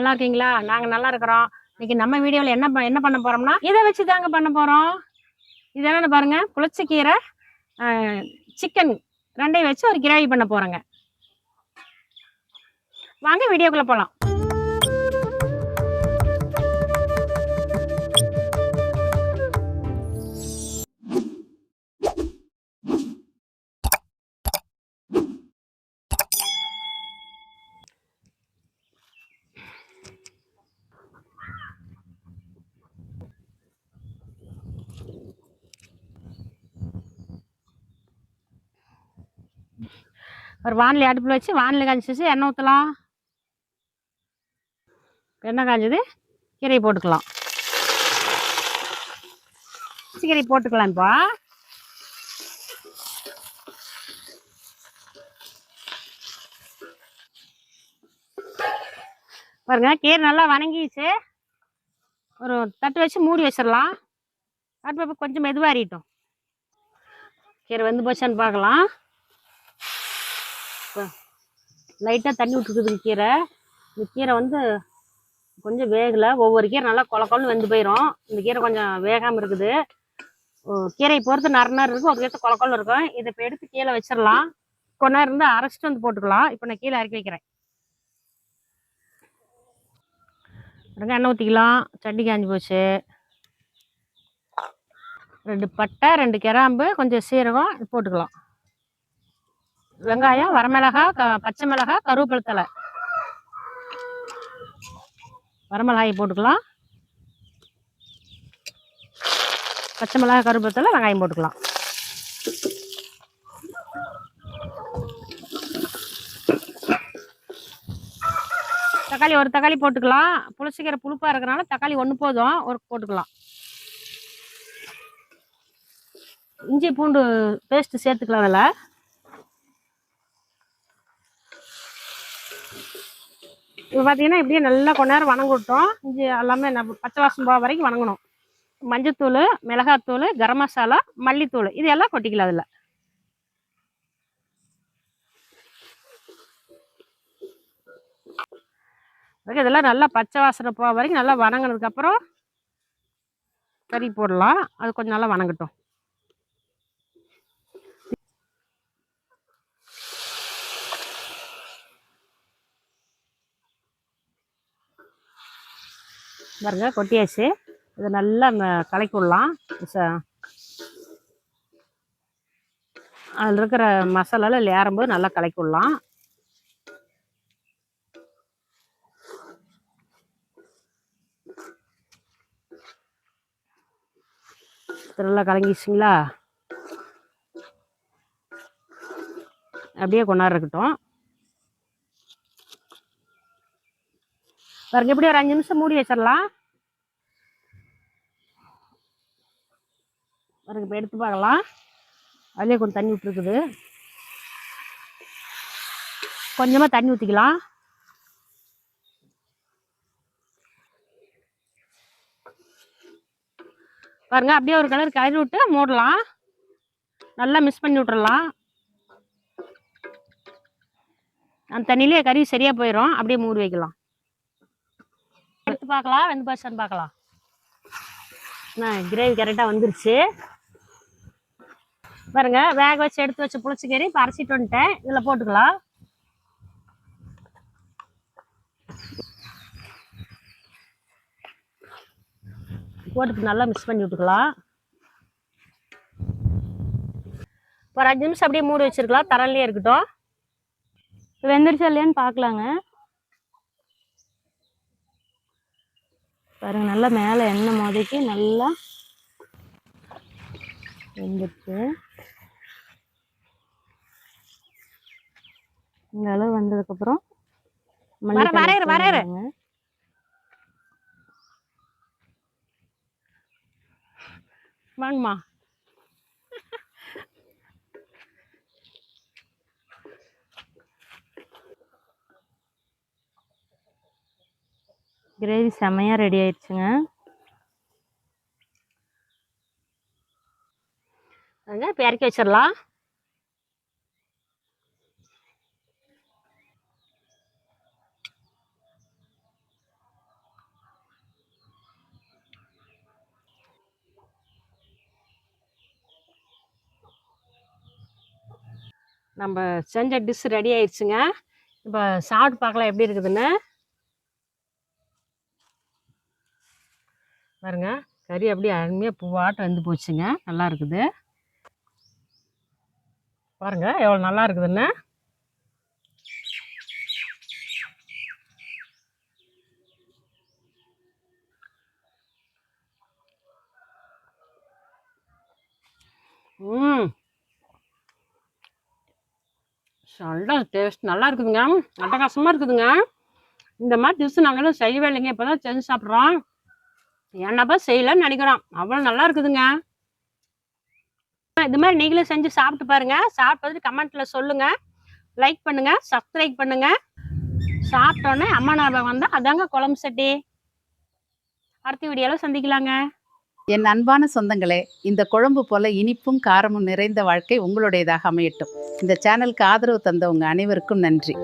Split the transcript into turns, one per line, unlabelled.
நல்லா இருக்கீங்களா? நாங்கள் நல்லா இருக்கிறோம். இன்னைக்கு நம்ம வீடியோவில் என்ன பண்ண போகிறோம்னா இதை வச்சு தாங்க பண்ண போகிறோம். இது என்னென்னு பாருங்கள், புளிச்சக்கீரை சிக்கன் ரெண்டையும் வச்சு ஒரு கிரேவி பண்ண போகிறோங்க. வாங்க வீடியோக்குள்ளே போகலாம். ஒரு வானிலை அடுப்பில் வச்சு வானிலை காய்ச்சிச்சு, எண்ணெய் ஊற்றலாம். எண்ணெய் காய்ஞ்சது, கீரை போட்டுக்கலாம். கீரை போட்டுக்கலாம். இப்போ பாருங்க, கீரை நல்லா வணங்கிச்சு. ஒரு தட்டு வச்சு மூடி வச்சிடலாம். அடுப்பு கொஞ்சம் மெதுவாக அறியட்டும். கீரை வந்து போச்சான்னு பார்க்கலாம். லைட்டாக தண்ணி விட்டுருக்குதுங்க கீரை. இந்த கீரை வந்து கொஞ்சம் வேகலை. ஒவ்வொரு கீரை நல்லா கொலன்னு வெந்து போயிடும். இந்த கீரை கொஞ்சம் வேகாமல் இருக்குது. கீரையை பொறுத்து நறு இருக்கும், ஒரு கீரை கொலன்னு இருக்கும். இதை இப்போ எடுத்து கீழே வச்சிடலாம். கொஞ்ச நேரம் இருந்து அரைச்சிட்டு வந்து போட்டுக்கலாம். இப்போ நான் கீழே இறக்கி வைக்கிறேன். எண்ணெய் ஊற்றிக்கலாம். சட்டி காஞ்சி போச்சு. 2 பட்டை, 2 கிராம்பு, கொஞ்சம் சீரகம் போட்டுக்கலாம். வெங்காயம், வரமிளகாய், பச்சை மிளகாய், கருவேப்பிலை தழை, வரமிளகாயை போட்டுக்கலாம். பச்சை மிளகாய், கருவேப்பிலை தழை, வெங்காயம் போட்டுக்கலாம். தக்காளி ஒரு தக்காளி போட்டுக்கலாம். புளிச்சக்கீரை புளிப்பாக இருக்கிறனால தக்காளி ஒன்று போதும், ஒரு போட்டுக்கலாம். இஞ்சி பூண்டு பேஸ்ட்டு சேர்த்துக்கலாம். அதில் இப்போ பார்த்தீங்கன்னா இப்படியே நல்லா கொஞ்ச நேரம் வணங்க விட்டோம். இஞ்சி எல்லாமே பச்சை வாசம் போக வரைக்கும் வணங்கணும். மஞ்சத்தூள், மிளகாத்தூள், கரம் மசாலா, மல்லித்தூள் இது எல்லாம் கொட்டிக்கலாம். அதில் இதெல்லாம் நல்லா பச்சை வாசனை போக வரைக்கும் நல்லா வணங்கினதுக்கப்புறம் கறி போடலாம். அது கொஞ்சம் நல்லா வணங்கட்டும். பாருங்க, கொட்டியாச்சு. இதை நல்லா கலக்கி விடலாம். அதில் இருக்கிற மசாலாவில் ஏறும்போது நல்லா கலக்கி விடலாம். நல்லா கலங்கிச்சிங்களா? அப்படியே கொஞ்ச நேரம் இருக்கட்டும். பாருங்க, இப்படி ஒரு 5 நிமிஷம் மூடி வச்சிடலாம். பாருங்க, இப்போ எடுத்து பார்க்கலாம். அதுலேயே கொஞ்சம் தண்ணி விட்டுருக்குது. கொஞ்சமாக தண்ணி ஊற்றிக்கலாம். பாருங்க, அப்படியே ஒரு கலர் கறி விட்டு மூடலாம். நல்லா மிக்ஸ் பண்ணி விட்டுறலாம். அந்த தண்ணியிலே கறி சரியாக போயிடும். அப்படியே மூடி வைக்கலாம். எடுத்து பார்க்கலாம், வெந்து போச்சான்னு பார்க்கலாம். கிரேவி கரெக்டாக வந்துருச்சு. பாருங்க, வேக வச்சு எடுத்து வச்சு புளிச்சக்கீரை இப்போ அரைச்சிட்டு வந்துட்டேன். இதில் போட்டுக்கலாம். போட்டு நல்லா மிக்ஸ் பண்ணி விட்டுக்கலாம். ஒரு 5 நிமிஷம் அப்படியே மூடி வச்சிருக்கலாம். தரலையே இருக்கட்டும்.
வெந்துருச்சா இல்லையான்னு பார்க்கலாங்க. பாருங்க, நல்லா மேலே எண்ணெய் மோதிக்கு நல்லா வெந்துருச்சு. இந்த அளவு வந்ததுக்கப்புறம்
வாங்கம்மா.
கிரேவி செமையாக ரெடி ஆயிடுச்சுங்க.
இப்போ இறக்கி வச்சிடலாம். நம்ம செஞ்ச டிஷ் ரெடி ஆயிடுச்சுங்க. இப்போ சாப்பிட்டு பார்க்கலாம் எப்படி இருக்குதுன்னு. பாருங்க, கறி அப்படியே அருமையாக பூவாட்டம் வெந்து போச்சுங்க. நல்லா இருக்குது பாருங்க, எவ்வளோ நல்லா இருக்குதுன்னு. நல்லா டேஸ்ட் நல்லா இருக்குதுங்க. அட்டகாசமாக இருக்குதுங்க. இந்த மாதிரி டிஷ் நாங்களும் செய்யவே இல்லைங்க, இப்போ தான் செஞ்சு சாப்பிட்றோம். என்னப்பா செய்யலன்னு நினைக்கிறோம், அவ்வளோ நல்லா இருக்குதுங்க. இது மாதிரி நீங்களும் செஞ்சு சாப்பிட்டு பாருங்க. சாப்பிட்டு கமெண்ட்ல சொல்லுங்க, லைக் பண்ணுங்க, சப்ஸ்கிரைப் பண்ணுங்க. சாப்பிட்டோன்னே அம்மா ஞாபகம் வந்தா அதாங்க குழம்பு சட்டி. அடுத்த வீடியோல சந்திக்கலாங்க.
என் அன்பான சொந்தங்களே, இந்த குழம்பு போல இனிப்பும் காரமும் நிறைந்த வாழ்க்கை உங்களுடையதாக அமையட்டும். இந்த சேனலுக்கு ஆதரவு தந்த உங்க அனைவருக்கும் நன்றி.